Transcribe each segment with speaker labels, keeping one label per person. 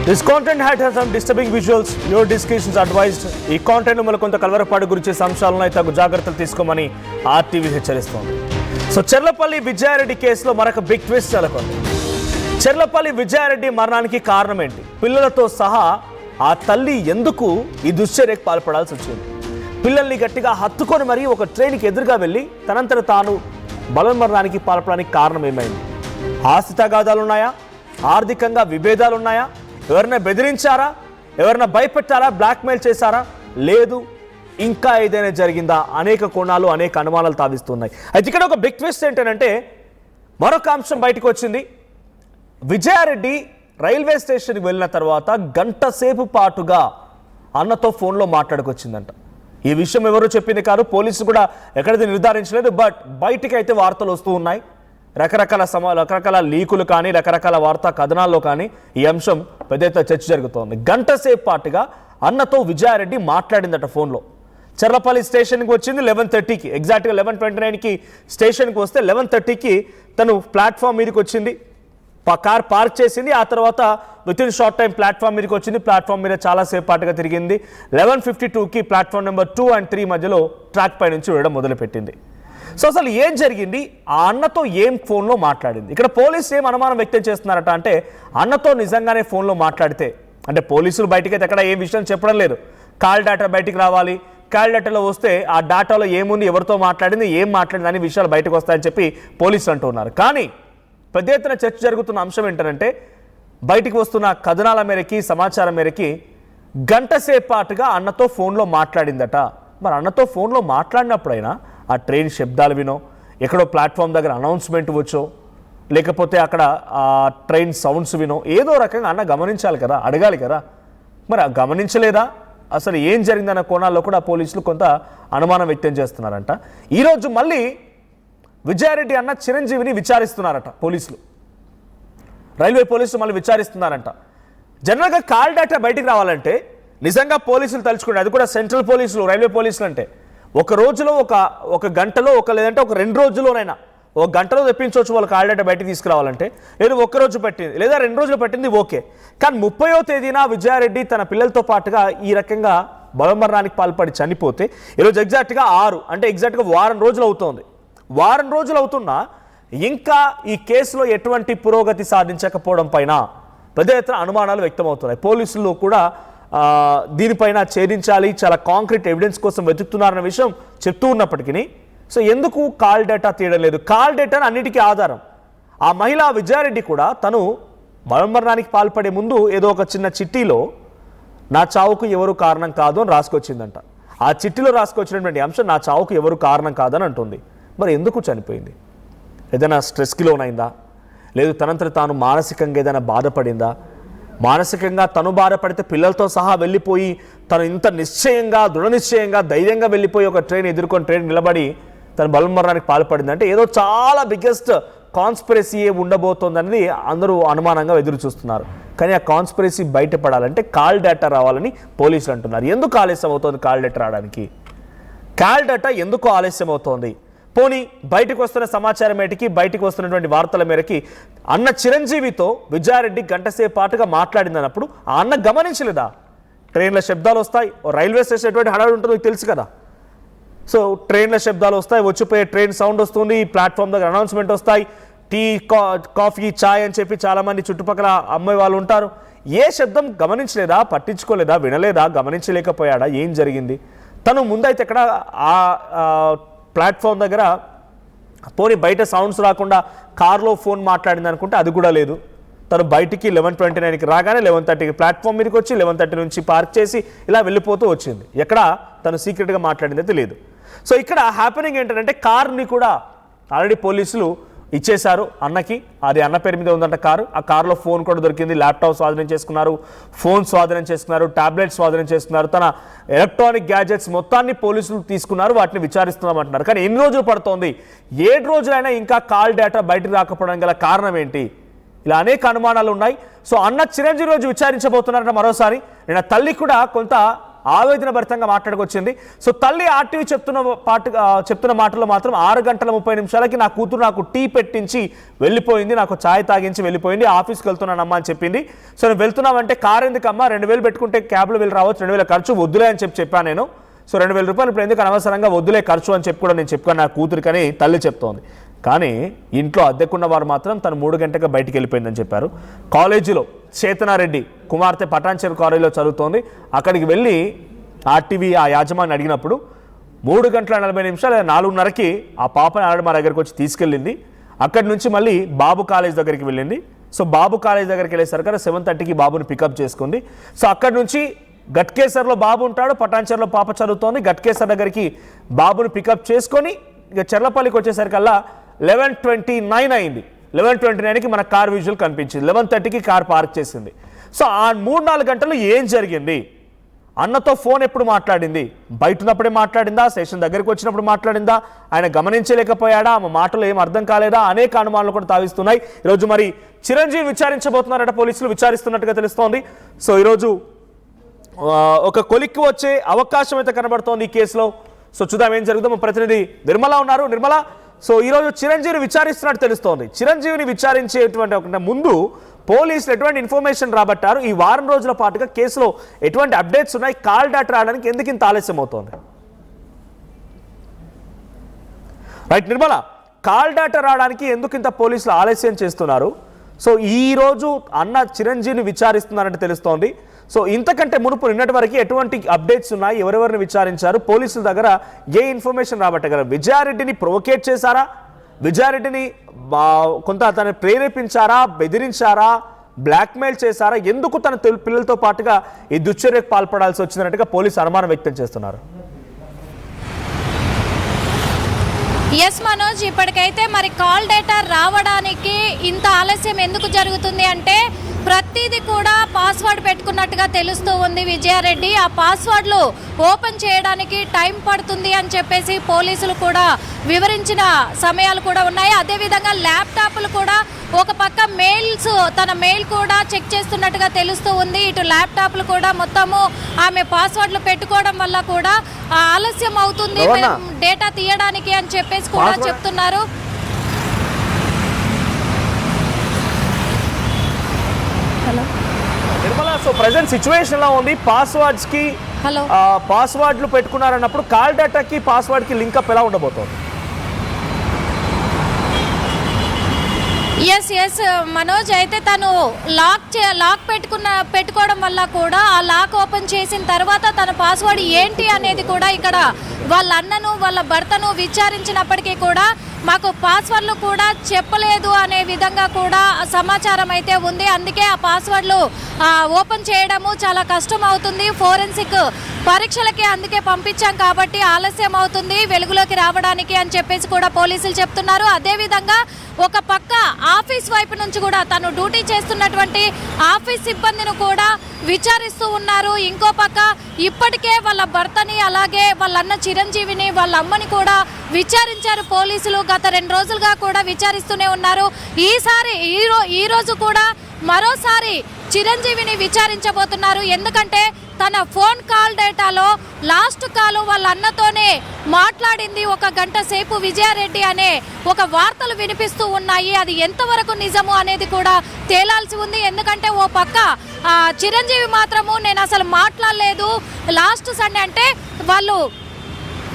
Speaker 1: This content has some disturbing visuals. Your discretion is advised. ఈ content మనకు కొంత కలవరపాటు గురించి అంశాలను తగు జాగ్రత్తలు తీసుకోమని ఆర్టీవీ హెచ్చరిస్తోంది. సో చెర్లపల్లి విజయారెడ్డి కేసులో మరొక బిగ్ ట్విస్ట్ నెలకొంది. చెర్లపల్లి విజయారెడ్డి మరణానికి కారణం ఏంటి? పిల్లలతో సహా ఆ తల్లి ఎందుకు ఈ దుశ్చర్యకు పాల్పడాల్సి వచ్చింది? పిల్లల్ని గట్టిగా హత్తుకొని మరీ ఒక ట్రైన్కి ఎదురుగా వెళ్ళి తనంతట తాను బలవన్మరణానికి పాల్పడడానికి కారణం ఏమైంది? ఆస్తి తగాదాలున్నాయా? ఆర్థికంగా విభేదాలున్నాయా? ఎవరైనా బెదిరించారా? ఎవరైనా భయపెట్టారా? బ్లాక్మెయిల్ చేశారా? లేదు ఇంకా ఏదైనా జరిగిందా? అనేక కోణాలు అనేక అనుమానాలు తావిస్తున్నాయి. అయితే ఇక్కడ ఒక బిగ్ ట్విస్ట్ ఏంటంటే మరొక అంశం బయటకు వచ్చింది. విజయారెడ్డి రైల్వే స్టేషన్కి వెళ్ళిన తర్వాత గంట సేపు పాటుగా అన్నతో ఫోన్లో మాట్లాడుకొచ్చిందంట. ఈ విషయం ఎవరో చెప్పింది కాదు, పోలీసులు కూడా ఎక్కడైతే నిర్ధారించలేదు. బట్ బయటికి అయితే వార్తలు వస్తూ ఉన్నాయి. రకరకాల లీకులు కానీ రకరకాల వార్తా కథనాల్లో కానీ ఈ అంశం పెద్ద ఎత్తున చర్చ జరుగుతోంది. గంట సేపు పాటుగా అన్నతో విజయారెడ్డి మాట్లాడిందట ఫోన్లో. చెర్లపల్లి స్టేషన్కి వచ్చింది 11:30కి, ఎగ్జాక్ట్గా 11:29కి స్టేషన్కి వస్తే 11:30కి తను ప్లాట్ఫామ్ మీదకి వచ్చింది. కార్ పార్క్ చేసింది. ఆ తర్వాత with in short time platform మీదకి వచ్చింది. ప్లాట్ఫామ్ మీద చాలాసేపు పాటుగా తిరిగింది. 11:52కి ప్లాట్ఫామ్ నెంబర్ 2 and 3 మధ్యలో ట్రాక్ పై నుంచి వెళ్ళడం మొదలుపెట్టింది. సో అసలు ఏం జరిగింది? ఆ అన్నతో ఏం ఫోన్లో మాట్లాడింది? ఇక్కడ పోలీసులు ఏం అనుమానం వ్యక్తం చేస్తున్నారట అంటే అన్నతో నిజంగానే ఫోన్లో మాట్లాడితే, అంటే పోలీసులు బయటకైతే ఎక్కడ ఏం విషయం చెప్పడం లేదు. కాల్ డేటా బయటికి రావాలి, కాల్ డేటాలో వస్తే ఆ డేటాలో ఏముంది, ఎవరితో మాట్లాడింది, ఏం మాట్లాడింది అనే విషయాలు బయటకు వస్తాయని చెప్పి పోలీసులు అంటున్నారు. కానీ పెద్ద ఎత్తున చర్చ జరుగుతున్న అంశం ఏంటంటే బయటికి వస్తున్న కథనాల మేరకి సమాచారం మేరకి గంట సేపు పాటుగా అన్నతో ఫోన్లో మాట్లాడిందట. మరి అన్నతో ఫోన్లో మాట్లాడినప్పుడైనా ఆ ట్రైన్ శబ్దాలు వినో, ఎక్కడో ప్లాట్ఫామ్ దగ్గర అనౌన్స్మెంట్ వచ్చో, లేకపోతే అక్కడ ఆ ట్రైన్ సౌండ్స్ వినో ఏదో రకంగా అన్న గమనించాలి కదా, అడగాలి కదా. మరి గమనించలేదా? అసలు ఏం జరిగిందన్న కోణాల్లో కూడా పోలీసులు కొంత అనుమానం వ్యక్తం చేస్తున్నారంట. ఈరోజు మళ్ళీ విజయారెడ్డి అన్న చిరంజీవిని విచారిస్తున్నారట పోలీసులు. రైల్వే పోలీసులు మళ్ళీ విచారిస్తున్నారంట. జనరల్గా కాల్ డేటా బయటికి రావాలంటే నిజంగా పోలీసులు తలుచుకుంటే, అది కూడా సెంట్రల్ పోలీసులు, రైల్వే పోలీసులు అంటే ఒక రోజులో ఒక గంటలో లేదంటే ఒక 2 రోజుల్లోనైనా, ఒక గంటలో తెప్పించవచ్చు వాళ్ళు కాల్ డేటా బయటికి తీసుకురావాలంటే. లేదు ఒక్క రోజు పట్టింది లేదా 2 రోజులు పట్టింది ఓకే. కానీ 30వ తేదీన విజయారెడ్డి తన పిల్లలతో పాటుగా ఈ రకంగా బలవన్మరణానికి పాల్పడి చనిపోతే ఈరోజు ఎగ్జాక్ట్గా 6 అంటే ఎగ్జాక్ట్గా వారం రోజులు అవుతోంది. వారం రోజులు అవుతున్నా ఇంకా ఈ కేసులో ఎటువంటి పురోగతి సాధించకపోవడం పైన పెద్ద ఎత్తున అనుమానాలు వ్యక్తమవుతున్నాయి. పోలీసులు కూడా దీనిపైన ఛేదించాలి, చాలా కాంక్రీట్ ఎవిడెన్స్ కోసం వెతుకుతున్నారన్న విషయం చెప్తూ ఉన్నప్పటికీ సో ఎందుకు కాల్ డేటా తీయడం లేదు? కాల్ డేటాను అన్నిటికీ ఆధారం. ఆ మహిళా విజయారెడ్డి కూడా తను బలవన్మరణానికి పాల్పడే ముందు ఏదో ఒక చిన్న చిట్టీలో నా చావుకు ఎవరు కారణం కాదు అని రాసుకొచ్చిందంట. ఆ చిట్టీలో రాసుకొచ్చినటువంటి అంశం నా చావుకు ఎవరు కారణం కాదని అంటుంది. మరి ఎందుకు చనిపోయింది? ఏదైనా స్ట్రెస్కి లోనైందా? లేదు తనంతట తాను మానసికంగా ఏదైనా బాధపడిందా? మానసికంగా తను బాధపడితే పిల్లలతో సహా వెళ్ళిపోయి తను ఇంత నిశ్చయంగా దృఢ నిశ్చయంగా ధైర్యంగా వెళ్ళిపోయి ఒక ట్రైన్ ఎదుర్కొని ట్రైన్ నిలబడి తన బలవన్మరణానికి పాల్పడింది అంటే ఏదో చాలా బిగ్గెస్ట్ కాన్స్పిరసీ ఉండబోతోందనేది అందరూ అనుమానంగా ఎదురు చూస్తున్నారు. కానీ ఆ కాన్స్పిరసీ బయటపడాలంటే కాల్ డేటా రావాలని పోలీసులు అంటున్నారు. ఎందుకు ఆలస్యం అవుతోంది కాల్ డేటా రావడానికి? కాల్ డేటా ఎందుకు ఆలస్యం అవుతోంది? పోనీ బయటకు వస్తున్న సమాచారం మేరకి, బయటకు వస్తున్నటువంటి వార్తల మేరకి అన్న చిరంజీవితో విజయారెడ్డి గంట సేపు పాటుగా మాట్లాడిందన్నప్పుడు ఆ అన్న గమనించలేదా? ట్రైన్ల శబ్దాలు వస్తాయి, రైల్వే స్టేషన్ ఎటువంటి హడావిడి ఉంటుందో తెలుసు కదా. సో ట్రైన్ల శబ్దాలు వస్తాయి, వచ్చిపోయే ట్రైన్ సౌండ్ వస్తుంది, ప్లాట్ఫామ్ దగ్గర అనౌన్స్మెంట్ వస్తాయి, టీ కాఫీ చాయ్ అని చెప్పి చాలామంది చుట్టుపక్కల అమ్మాయి వాళ్ళు ఉంటారు. ఏ శబ్దం గమనించలేదా? పట్టించుకోలేదా? వినలేదా? గమనించలేకపోయాడా? ఏం జరిగింది? తను ముందైతే ఎక్కడ ఆ ప్లాట్ఫామ్ దగ్గర పోనీ బయట సౌండ్స్ రాకుండా కార్లో ఫోన్ మాట్లాడింది అనుకుంటే అది కూడా లేదు. తను బయటికి 11:29కి రాగానే 11:30కి ప్లాట్ఫామ్ మీదకి వచ్చి 11:30 నుంచి పార్క్ చేసి ఇలా వెళ్ళిపోతూ వచ్చింది. ఎక్కడ తను సీక్రెట్గా మాట్లాడింది అయితే లేదు. సో ఇక్కడ హ్యాపెనింగ్ ఏంటంటే కార్ని కూడా ఆల్రెడీ పోలీసులు ఇచ్చేశారు అన్నకి. అది అన్న పేరు మీద ఉందంట కారు. ఆ కారులో ఫోన్ కూడా దొరికింది, ల్యాప్టాప్ స్వాధీనం చేసుకున్నారు, ఫోన్ స్వాధీనం చేసుకున్నారు, టాబ్లెట్స్ స్వాధీనం చేసుకున్నారు, తన ఎలక్ట్రానిక్ గ్యాజెట్స్ మొత్తాన్ని పోలీసులు తీసుకున్నారు, వాటిని విచారిస్తున్నామంటున్నారు. కానీ ఎన్ని రోజులు పడుతోంది? 7 రోజులైనా ఇంకా కాల్ డేటా బయటకు రాకపోవడం గల కారణం ఏంటి? ఇలా అనేక అనుమానాలు ఉన్నాయి. సో అన్న చిరంజీవి రోజు విచారించబోతున్నారంట మరోసారి. నేను తల్లి కూడా కొంత ఆవేదన భరితంగా మాట్లాడుకొచ్చింది. సో తల్లి ఆర్టీవీ చెప్తున్న మాటల్లో మాత్రం 6:30 నా కూతురు నాకు టీ పెట్టించి వెళ్ళిపోయింది, నాకు ఛాయ్ తాగించి వెళ్ళిపోయింది, ఆఫీస్కి వెళ్తున్నానమ్మా అని చెప్పింది. సో నేను వెళ్తున్నామంటే కారు ఎందుకమ్మా, 2000 పెట్టుకుంటే క్యాబ్లో వెళ్ళి రావచ్చు, 2000 ఖర్చు వద్దులే అని చెప్పాను నేను. సో 2000 రూపాయలు ఇప్పుడు ఎందుకు అనవసరంగా వద్దులే ఖర్చు అని చెప్పి కూడా నేను చెప్పుకున్నాను నా కూతురికని తల్లి చెప్తోంది. కానీ ఇంట్లో అద్దెకున్న వారు మాత్రం తను 3 గంటలకు బయటికి వెళ్ళిపోయిందని చెప్పారు. కాలేజీలో చేతనారెడ్డి కుమార్తె పటాన్చెరు కాలేజీలో చదువుతోంది. అక్కడికి వెళ్ళి ఆర్టీవీ ఆ యాజమాని అడిగినప్పుడు 3:40 4:30కి ఆ పాపని ఆల్రెడీ మా దగ్గరికి వచ్చి తీసుకెళ్ళింది. అక్కడి నుంచి మళ్ళీ బాబు కాలేజ్ దగ్గరికి వెళ్ళింది. సో బాబు కాలేజ్ దగ్గరికి వెళ్ళేసరికి 7:30కి బాబుని పికప్ చేసుకుంది. సో అక్కడి నుంచి గట్కేసర్లో బాబు ఉంటాడు, పటాన్చెరులో పాప చదువుతోంది. గట్కేసర్ దగ్గరికి బాబుని పికప్ చేసుకొని ఇక చెర్లపల్లికి వచ్చేసరికల్లా 11:29 అయింది. 11:29కి మన కార్ విజువల్ కనిపించింది. 11:30కి కార్ పార్క్ చేసింది. సో ఆ 3-4 గంటలు ఏం జరిగింది, అన్నతో ఫోన్ ఎప్పుడు మాట్లాడింది, బయట ఉన్నప్పుడే మాట్లాడిందా, స్టేషన్ దగ్గరికి వచ్చినప్పుడు మాట్లాడిందా, ఆయన గమనించలేకపోయాడా, ఆమె మాటలు ఏం అర్థం కాలేదా, అనేక అనుమానాలు కూడా తావిస్తున్నాయి. ఈరోజు మరి చిరంజీవి విచారించబోతున్నారట, పోలీసులు విచారిస్తున్నట్టుగా తెలుస్తోంది. సో ఈరోజు ఒక కొలిక్కి వచ్చే అవకాశం అయితే కనబడుతోంది ఈ కేసులో. సో చూద్దాం ఏం జరుగుతుందో. మా ప్రతినిధి నిర్మల ఉన్నారు. నిర్మల, సో ఈరోజు చిరంజీవిని విచారిస్తున్నట్టు తెలుస్తోంది. చిరంజీవిని విచారించేటువంటి ముందు పోలీసులు ఎటువంటి ఇన్ఫర్మేషన్ రాబట్టారు, ఈ వారం రోజుల పాటుగా కేసులో ఎటువంటి అప్డేట్స్ ఉన్నాయి, కాల్ డేటా రావడానికి ఎందుకు ఇంత ఆలస్యం అవుతోంది? రైట్ నిర్మల, కాల్ డేటా రావడానికి ఎందుకు ఇంత పోలీసులు ఆలస్యం చేస్తున్నారు? సో ఈరోజు అన్న చిరంజీవిని విచారిస్తున్నారంటే తెలుస్తోంది. సో ఇంతకంటే మునుపు నిన్నటి వరకు ఎటువంటి అప్డేట్స్ ఉన్నాయి, ఎవరెవరిని విచారించారు, పోలీసుల దగ్గర ఏ ఇన్ఫర్మేషన్ రాబట్టగలరు? విజయారెడ్డిని ప్రొవోకేట్ చేశారా, విజయారెడ్డిని కొంత తను ప్రేరేపించారా, బెదిరించారా, బ్లాక్మెయిల్ చేశారా, ఎందుకు తన పిల్లలతో పాటుగా ఈ దుశ్చర్యకు పాల్పడాల్సి వచ్చిందన్నట్టుగా పోలీసు అనుమానం వ్యక్తం చేస్తున్నారు?
Speaker 2: ఎస్ మనోజ్, ఇప్పటికైతే మరి కాల్ డేటా రావడానికి ఇంత ఆలస్యం ఎందుకు జరుగుతుంది అంటే ప్రతిదీ కూడా పాస్వర్డ్ పెట్టుకున్నట్టుగా తెలుస్తూ ఉంది విజయారెడ్డి. ఆ పాస్వర్డ్లు ఓపెన్ చేయడానికి టైం పడుతుంది అని చెప్పేసి పోలీసులు కూడా వివరించిన సమయాలు కూడా ఉన్నాయి. అదేవిధంగా ల్యాప్టాప్లు కూడా ఒక పక్క మెయిల్స్, తన మెయిల్ కూడా చెక్ చేస్తున్నట్టుగా తెలుస్తూ ఉంది. ఇటు ల్యాప్టాప్లు కూడా మొత్తము ఆమె పాస్వర్డ్లు పెట్టుకోవడం వల్ల కూడా ఆలస్యం అవుతుంది డేటా తీయడానికి అని చెప్పేసి కూడా చెప్తున్నారు.
Speaker 1: నిర్మల, సో ప్రెజెంట్ సిచ్యువేషన్ ఎలా ఉంది? పాస్వర్డ్లు పెట్టుకున్నారన్నప్పుడు కాల్ డేటాకి పాస్వర్డ్కి లింకప్ ఎలా ఉండబోతోంది?
Speaker 2: ఎస్ మనోజ్, అయితే తను లాక్ పెట్టుకోవడం వల్ల కూడా ఆ లాక్ ఓపెన్ చేసిన తర్వాత తన పాస్వర్డ్ ఏంటి అనేది కూడా ఇక్కడ వాళ్ళ అన్నను వాళ్ళ భర్తను విచారించినప్పటికీ కూడా మాకు పాస్వర్డ్లు కూడా చెప్పలేదు అనే విధంగా కూడా సమాచారం అయితే ఉంది. అందుకే ఆ పాస్వర్డ్లు ఓపెన్ చేయడము చాలా కష్టం అవుతుంది, ఫోరెన్సిక్ పరీక్షలకి అందుకే పంపించాం కాబట్టి ఆలస్యం అవుతుంది వెలుగులోకి రావడానికి అని చెప్పేసి కూడా పోలీసులు చెప్తున్నారు. అదేవిధంగా ఒక పక్క ఆఫీస్ వైపు నుంచి కూడా తను డ్యూటీ చేస్తున్నటువంటి ఆఫీస్ సిబ్బందిని కూడా విచారిస్తూ ఉన్నారు. ఇంకో పక్క ఇప్పటికే వాళ్ళ భర్తని అలాగే వాళ్ళ అన్న చిరంజీవిని వాళ్ళ అమ్మని కూడా విచారించారు పోలీసులు. గత 2 రోజులుగా కూడా విచారిస్తూనే ఉన్నారు. ఈ రోజు కూడా మరోసారి చిరంజీవిని విచారించబోతున్నారు. ఎందుకంటే తన ఫోన్ కాల్ డేటాలో లాస్ట్ కాల్ వాళ్ళ అన్నతోనే మాట్లాడింది 1 గంట సేపు విజయారెడ్డి అనే ఒక వార్తలు వినిపిస్తూ ఉన్నాయి. అది ఎంతవరకు నిజము అనేది కూడా తేలాల్సి ఉంది. ఎందుకంటే ఓ పక్క చిరంజీవి మాత్రము నేను అసలు మాట్లాడలేదు, లాస్ట్ సండే అంటే వాళ్ళు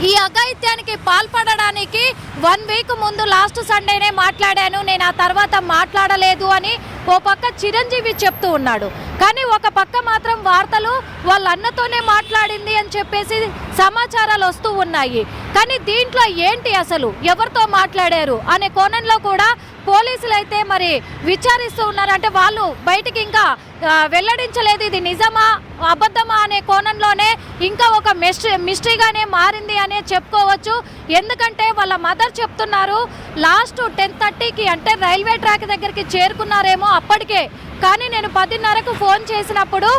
Speaker 2: ఈ అఘాయిత్యానికి పాల్పడడానికి 1 వీక్ ముందు లాస్ట్ సండేనే మాట్లాడాను, నేను ఆ తర్వాత మాట్లాడలేదు అని ఓ పక్క చిరంజీవి చెప్తూ ఉన్నాడు. కానీ ఒక పక్క మాత్రం వార్తలు వాళ్ళ అన్నతోనే మాట్లాడింది అని చెప్పేసి సమాచారాలు వస్తూ ఉన్నాయి. కానీ దీంట్లో ఏంటి, అసలు ఎవరితో మాట్లాడారు అనే కోణంలో కూడా పోలీసులు అయితే మరి విచారిస్తూ ఉన్నారు. అంటే వాళ్ళు బయటికి ఇంకా వెల్లడించలేదు ఇది నిజమా అబద్ధమా అనే కోణంలోనే ఇంకా ఒక మిస్టరీగానే మారింది అనే చెప్పుకోవచ్చు. ఎందుకంటే వాళ్ళ మదర్ చెప్తున్నారు లాస్ట్ 10:30కి అంటే రైల్వే ట్రాక్ దగ్గరికి చేరుకున్నారేమో అప్పటికే. కానీ నేను 10:30కు ఫోన్ చేసినప్పుడు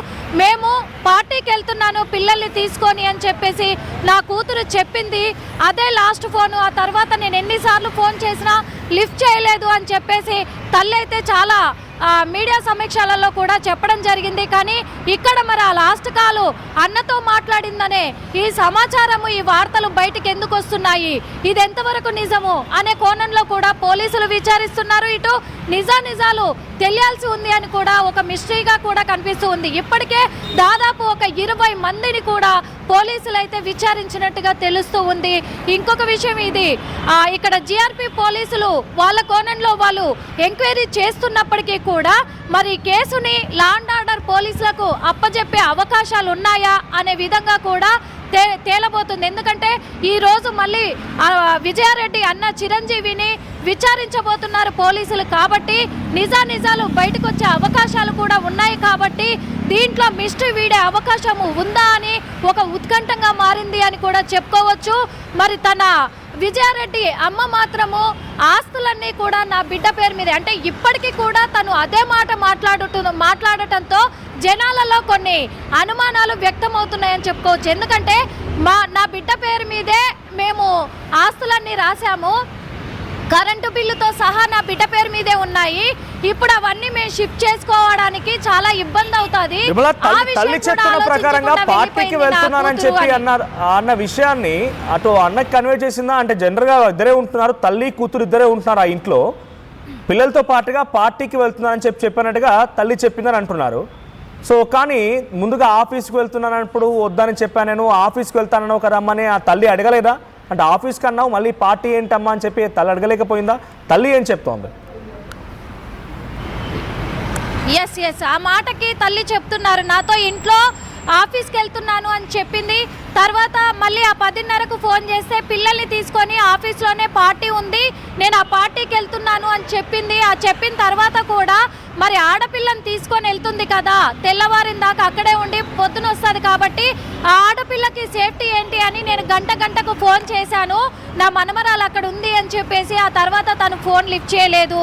Speaker 2: మేము పార్టీకి వెళ్తున్నాను పిల్లల్ని తీసుకొని అని చెప్పేసి నా కూతురు చెప్పింది. అదే లాస్ట్ ఫోను. ఆ తర్వాత నేను ఎన్నిసార్లు ఫోన్ చేసినా లిఫ్ట్ చేయలేదు అని చెప్పేసి తల్లి అయితే చాలా మీడియా సమీక్షలలో కూడా చెప్పడం జరిగింది. కానీ ఇక్కడ మరి ఆ లాస్ట్ కాలు అన్నతో మాట్లాడిందనే ఈ సమాచారము, ఈ వార్తలు బయటికి ఎందుకు వస్తున్నాయి, ఇది ఎంతవరకు నిజము అనే కోణంలో కూడా పోలీసులు విచారిస్తున్నారు. ఇటు నిజాలు తెలియాల్సి ఉంది అని కూడా ఒక మిస్టరీగా కూడా కనిపిస్తూ ఉంది. ఇప్పటికే దాదాపు ఒక 20 మందిని కూడా పోలీసులు అయితే విచారించినట్టుగా తెలుస్తూ ఉంది. ఇంకొక విషయం ఇది, ఇక్కడ జిఆర్పి పోలీసులు వాళ్ళ కోణంలో వాళ్ళు ఎంక్వైరీ చేస్తున్నప్పటికీ కూడా మరి కేసుని లా అండ్ ఆర్డర్ పోలీసులకు అప్పజెప్పే అవకాశాలు ఉన్నాయా అనే విధంగా కూడా తేలబోతుంది. ఎందుకంటే ఈ రోజు మళ్ళీ విజయారెడ్డి అన్న చిరంజీవిని విచారించబోతున్నారు పోలీసులు. కాబట్టి నిజాలు బయటకు వచ్చే అవకాశాలు కూడా ఉన్నాయి. కాబట్టి దీంట్లో మిస్టరీ వీడే అవకాశము ఉందా అని ఒక ఉత్కంఠంగా మారింది అని కూడా చెప్పుకోవచ్చు. మరి తన విజయారెడ్డి అమ్మ మాత్రము ఆస్తులన్నీ కూడా నా బిడ్డ పేరు మీద, అంటే ఇప్పటికీ కూడా తను అదే మాట మాట్లాడటంతో జనాలలో కొన్ని అనుమానాలు వ్యక్తమవుతున్నాయని చెప్పుకోవచ్చు. ఎందుకంటే నా బిడ్డ పేరు మీదే మేము ఆస్తులన్నీ రాశాము, కరెంటు బిల్లుతో సహా నా బిడ్డ పేరు మీదే ఉన్నాయి, ఇప్పుడు అవన్నీ మేము షిఫ్ట్ చేసుకోవడానికి చాలా ఇబ్బంది అవుతుంది.
Speaker 1: తల్లి చెప్తున్న ప్రకారంగా పార్టీకి వెళ్తున్నానని చెప్పి అన్న విషయాన్ని అటు అన్నకి కన్వే చేసిందా? అంటే జనరల్ గా ఇద్దరే ఉంటున్నారు, తల్లి కూతురు ఇద్దరే ఉంటున్నారు ఆ ఇంట్లో, పిల్లలతో పాటుగా పార్టీకి వెళ్తున్నానని చెప్పినట్టుగా తల్లి చెప్పిందని అంటున్నారు. సో కానీ ముందుగా ఆఫీస్కి వెళ్తున్నానప్పుడు వద్దని చెప్పాను, నేను ఆఫీస్కి వెళ్తానని ఒక రమ్మని ఆ తల్లి అడగలేదా? అంటే ఆఫీస్కి అన్నావు మళ్ళీ పార్టీ ఏంటమ్మా అని చెప్పి తల్లి అడగలేకపోయిందా? తల్లి ఏం చెప్తోంది?
Speaker 2: ఎస్ ఆ మాటకి తల్లి చెప్తున్నారు, నాతో ఇంట్లో ఆఫీస్కి వెళ్తున్నాను అని చెప్పింది. తర్వాత మళ్ళీ ఆ 10:30కు ఫోన్ చేస్తే పిల్లల్ని తీసుకొని ఆఫీస్లోనే పార్టీ ఉంది, నేను ఆ పార్టీకి వెళ్తున్నాను అని చెప్పింది. ఆ చెప్పిన తర్వాత కూడా మరి ఆడపిల్లని తీసుకొని వెళ్తుంది కదా, తెల్లవారిన దాకా అక్కడే ఉండి పొద్దున వస్తుంది కాబట్టి ఆ ఆడపిల్లకి సేఫ్టీ ఏంటి అని నేను గంటకు ఫోన్ చేశాను, నా మనమరాలు అక్కడ ఉంది అని చెప్పేసి. ఆ తర్వాత తను ఫోన్ లిఫ్ట్ చేయలేదు,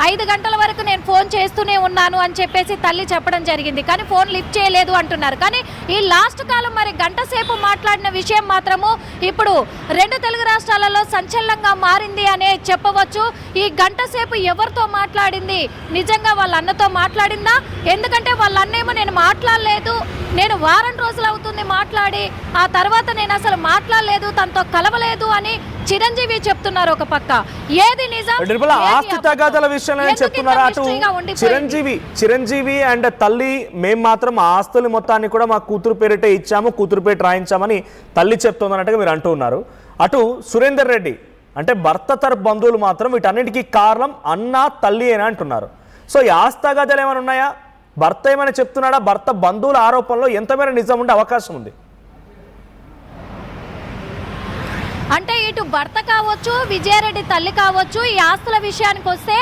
Speaker 2: 5 గంటల వరకు నేను ఫోన్ చేస్తూనే ఉన్నాను అని చెప్పేసి తల్లి చెప్పడం జరిగింది. కానీ ఫోన్ లిఫ్ట్ చేయలేదు అంటున్నారు. కానీ ఈ లాస్ట్ కాలం మరి గంట సేపు మాట్లాడిన విషయం మాత్రము ఇప్పుడు 2 తెలుగు రాష్ట్రాలలో సంచలనంగా మారింది అనే చెప్పవచ్చు. ఈ గంట సేపు ఎవరితో మాట్లాడింది? నిజంగా వాళ్ళ అన్నతో మాట్లాడిందా? ఎందుకంటే వాళ్ళ అన్నేమో నేను మాట్లాడలేదు, నేను వారం రోజులు అవుతుంది మాట్లాడి, ఆ తర్వాత నేను అసలు మాట్లాడలేదు, తనతో కలవలేదు అని చిరంజీవి చెప్తున్నారు. ఒక పక్క ఏది నిజం?
Speaker 1: ఆస్తి తగాదాల విషయంలో చెప్తున్నారా? అటు చిరంజీవి అండ్ తల్లి మేము మాత్రం ఆస్తులు మొత్తాన్ని కూడా మా కూతురు పేరిటే ఇచ్చాము, కూతురు పేరు రాయించామని తల్లి చెప్తుందన్నట్టుగా మీరు అంటూ ఉన్నారు. అటు సురేందర్ రెడ్డి అంటే భర్త తరపు బంధువులు మాత్రం వీటన్నిటికీ కారణం అన్న తల్లి అని అంటున్నారు. సో ఈ ఆస్తి తగాదాలు ఏమైనా ఉన్నాయా? భర్త ఏమైనా చెప్తున్నాడా? భర్త బంధువుల ఆరోపణలో ఎంతమేర నిజం ఉండే అవకాశం ఉంది?
Speaker 2: అంటే ఇటు భర్త కావచ్చు, విజయారెడ్డి తల్లి కావచ్చు, ఈ ఆస్తుల విషయానికి వస్తే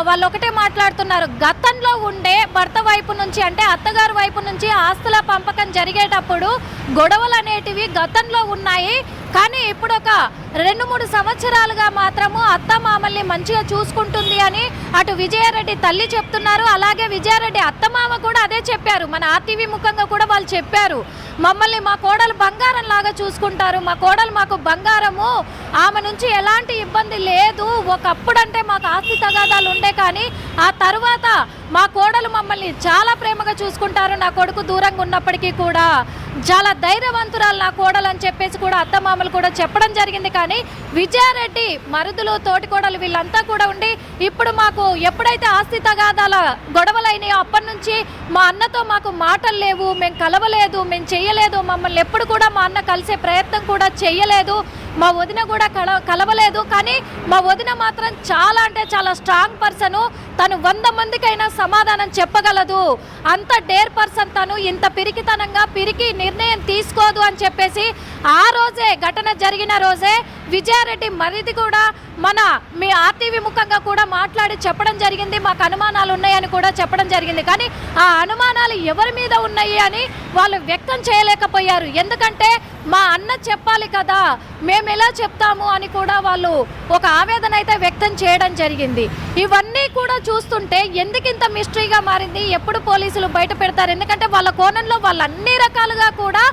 Speaker 2: వాళ్ళు ఒకటే మాట్లాడుతున్నారు. గతంలో ఉండే భర్త వైపు నుంచి అంటే అత్తగారు వైపు నుంచి ఆస్తుల పంపకం జరిగేటప్పుడు గొడవలు అనేటివి గతంలో ఉన్నాయి. కానీ ఇప్పుడు ఒక 2-3 సంవత్సరాలుగా మాత్రము అత్త మామల్ని మంచిగా చూసుకుంటుంది అని అటు విజయారెడ్డి తల్లి చెప్తున్నారు. అలాగే విజయారెడ్డి అత్తమామ కూడా అదే చెప్పారు. మన ఆర్టీవీ ముఖంగా కూడా వాళ్ళు చెప్పారు, మమ్మల్ని మా కోడలు బంగారం లాగా చూసుకుంటారు, మా కోడలు మాకు బంగారము, ఆమె నుంచి ఎలాంటి ఇబ్బంది లేదు. ఒకప్పుడంటే మాకు ఆస్తి తగాదాలు ఉండే, కానీ ఆ తర్వాత మా కోడలు మమ్మల్ని చాలా ప్రేమగా చూసుకుంటారు, నా కొడుకు దూరంగా ఉన్నప్పటికీ కూడా చాలా ధైర్యవంతురాలు నా కోడలు అని చెప్పేసి కూడా అత్తమామలు కూడా చెప్పడం జరిగింది. కానీ విజయారెడ్డి మరుదులు, తోటి కోడలు వీళ్ళంతా కూడా ఉండి ఇప్పుడు మాకు ఎప్పుడైతే ఆస్తి తగాదాల గొడవలు అయినాయో అప్పటి నుంచి మా అన్నతో మాకు మాటలు లేవు, మేము కలవలేదు, మేము చెయ్యలేదు, మమ్మల్ని ఎప్పుడు కూడా మా అన్న కలిసే ప్రయత్నం కూడా చెయ్యలేదు, మా వదిన కూడా కలవలేదు. కానీ మా వదిన మాత్రం చాలా అంటే చాలా స్ట్రాంగ్ పర్సను, తను 100 మందికైనా సమాధానం చెప్పగలదు, అంత డేర్ పర్సన్ తను, ఇంత పిరికి నిర్ణయం తీసుకోదు అని చెప్పేసి ఆ రోజే ఘటన జరిగిన రోజే విజయారెడ్డి మరిది కూడా మీ ఆర్టీవీ ముఖంగా కూడా మాట్లాడి చెప్పడం జరిగింది, మాకు అనుమానాలు ఉన్నాయని కూడా చెప్పడం జరిగింది. కానీ ఆ అనుమానాలు ఎవరి మీద ఉన్నాయి అని వాళ్ళు వ్యక్తం చేయలేకపోయారు. ఎందుకంటే మా అన్న చెప్పాలి కదా, మేము ఎలా చెప్తాము అని కూడా వాళ్ళు ఒక ఆవేదన అయితే వ్యక్తం చేయడం జరిగింది. ఇవన్నీ కూడా చూస్తుంటే ఎందుకింత మిస్టరీగా మారింది, ఎప్పుడు పోలీసులు బయట పెడతారు? ఎందుకంటే వాళ్ళ కోణంలో వాళ్ళు అన్ని రకాలుగా కూడా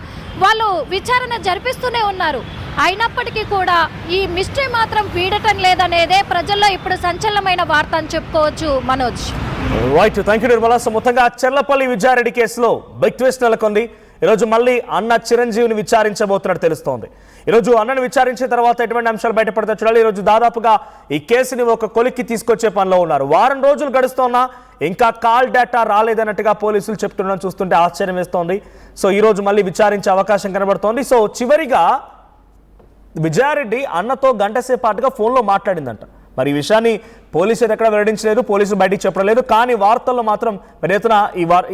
Speaker 2: వాళ్ళు విచారణ జరిపిస్తూనే ఉన్నారు. అయినప్పటికీ కూడా ఈ మిస్టరీ మాత్రం వీడటం లేదనేదే ప్రజల్లో ఇప్పుడు సంచలనమైన వార్త అని చెప్పుకోవచ్చు Manoj.
Speaker 1: Right, thank you Nirmala. So మొత్తంగా చెర్లపల్లి విజయారెడ్డి కేసులో బిగ్ ట్విస్ట్ నెలకొంది. ఈరోజు మళ్ళీ అన్న చిరంజీవిని విచారించబోతున్నట్టు తెలుస్తోంది. ఈరోజు అన్నను విచారించిన తర్వాత ఎటువంటి అంశాలు బయటపడతా చూడాలి. ఈరోజు దాదాపుగా ఈ కేసుని ఒక కొలిక్కి తీసుకొచ్చే పనిలో ఉన్నారు. వారం రోజులు గడుస్తున్నా ఇంకా కాల్ డేటా రాలేదన్నట్టుగా పోలీసులు చెప్తుండడం చూస్తుంటే ఆశ్చర్యం వేస్తోంది. సో ఈరోజు మళ్ళీ విచారించే అవకాశం కనబడుతోంది. సో చివరిగా విజయారెడ్డి అన్నతో గంటసేపు పాటుగా ఫోన్లో మాట్లాడిందంట. మరి ఈ విషయాన్ని పోలీసులు ఎక్కడ వెల్లడించలేదు, పోలీసులు బయటికి చెప్పలేదు. కానీ వార్తల్లో మాత్రం పెద్దెత్తున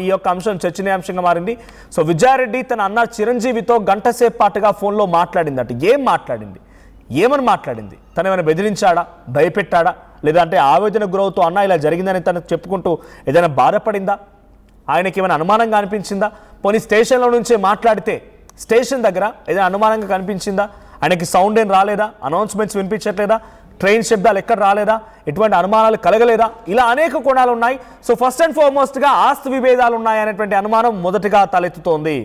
Speaker 1: ఈ యొక్క అంశం చర్చనీయాంశంగా మారింది. సో విజయారెడ్డి తన అన్న చిరంజీవితో గంటసేపు పాటుగా ఫోన్లో మాట్లాడిందట. ఏం మాట్లాడింది, ఏమని మాట్లాడింది? తను ఏమైనా బెదిరించాడా, భయపెట్టాడా, లేదంటే ఆవేదన గురవుతూ అన్న ఇలా జరిగిందని తనకు చెప్పుకుంటూ ఏదైనా బాధపడిందా, ఆయనకి ఏమైనా అనుమానంగా అనిపించిందా? పోనీ స్టేషన్లో నుంచే మాట్లాడితే స్టేషన్ దగ్గర ఏదైనా అనుమానంగా కనిపించిందా? ఆయనకి సౌండ్ ఏం రాలేదా, అనౌన్స్మెంట్స్ వినిపించట్లేదా, ట్రైన్ శబ్దాలు ఎక్కడ రాలేదా, ఎటువంటి అనుమానాలు కలగలేదా? ఇలా అనేక కోణాలు ఉన్నాయి. సో ఫస్ట్ అండ్ ఫార్మోస్ట్గా ఆస్తి విభేదాలు ఉన్నాయనేటువంటి అనుమానం మొదటిగా తలెత్తుతోంది.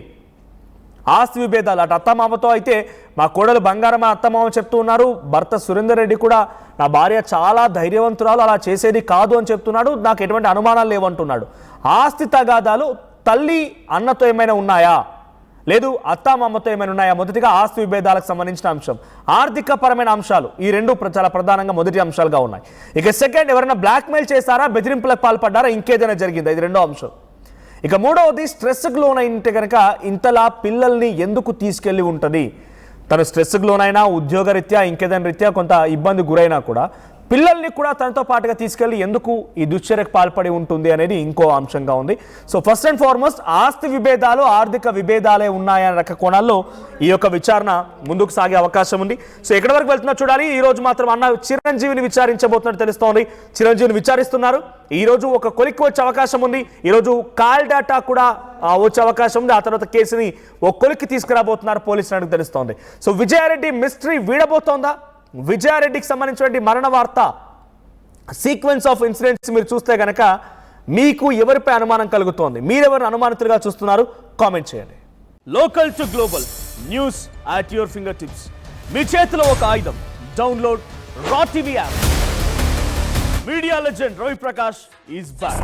Speaker 1: ఆస్తి విభేదాలు అటు అత్తమామతో అయితే మా కోడలు బంగారం అత్తమామ చెప్తూ ఉన్నారు. భర్త సురేందర్ రెడ్డి కూడా నా భార్య చాలా ధైర్యవంతురాలు, అలా చేసేది కాదు అని చెప్తున్నాడు. నాకు ఎటువంటి అనుమానాలు లేవంటున్నాడు. ఆస్తి తగాదాలు తల్లి అన్నతో ఏమైనా ఉన్నాయా, లేదు అత్తామామతో ఏమైనా ఉన్నాయా? మొదటిగా ఆస్తి విభేదాలకు సంబంధించిన అంశం, ఆర్థిక పరమైన అంశాలు, ఈ రెండు చాలా ప్రధానంగా మొదటి అంశాలుగా ఉన్నాయి. ఇక సెకండ్, ఎవరైనా బ్లాక్మెయిల్ చేశారా, బెదిరింపులకు పాల్పడ్డారా, ఇంకేదైనా జరిగిందా? ఇది రెండో అంశం. ఇక మూడవది, స్ట్రెస్కి లోనైంటే కనుక ఇంతలా పిల్లల్ని ఎందుకు తీసుకెళ్ళి ఉంటుంది? తను స్ట్రెస్కి లోనైనా, ఉద్యోగరీత్యా ఇంకేదైనా రీత్యా కొంత ఇబ్బంది గురైనా కూడా పిల్లల్ని కూడా తనతో పాటుగా తీసుకెళ్లి ఎందుకు ఈ దుశ్చర్యకు పాల్పడి ఉంటుంది అనేది ఇంకో అంశంగా ఉంది. సో ఫస్ట్ అండ్ ఫార్మోస్ట్ ఆస్తి విభేదాలు, ఆర్థిక విభేదాలే ఉన్నాయనే రక కోణాల్లో ఈ యొక్క విచారణ ముందుకు సాగే అవకాశం ఉంది. సో ఎక్కడి వరకు వెళ్తున్నా చూడాలి. ఈ రోజు మాత్రం అన్న చిరంజీవిని విచారించబోతున్నట్టు తెలుస్తోంది. చిరంజీవిని విచారిస్తున్నారు. ఈ రోజు ఒక కొలిక్కి వచ్చే అవకాశం ఉంది. ఈరోజు కాల్ డేటా కూడా వచ్చే అవకాశం ఉంది. ఆ తర్వాత కేసుని ఒక కొలిక్కి తీసుకురాబోతున్నారు పోలీసులకు తెలుస్తోంది. సో విజయారెడ్డి మిస్టరీ వీడబోతోందా? విజయారెడ్డికి సంబంధించిన మరణ వార్త సీక్వెన్స్ ఆఫ్ ఇన్సిడెంట్స్ మీరు చూస్తే కనుక మీకు ఎవరిపై అనుమానం కలుగుతోంది, మీరెవరు అనుమానితులుగా చూస్తున్నారు? కామెంట్ చేయండి. Local to global news at your fingertips. మీ చేతిలో ఒక ఆయుధం. Download Raw TV app. Media legend Ravi Prakash is back.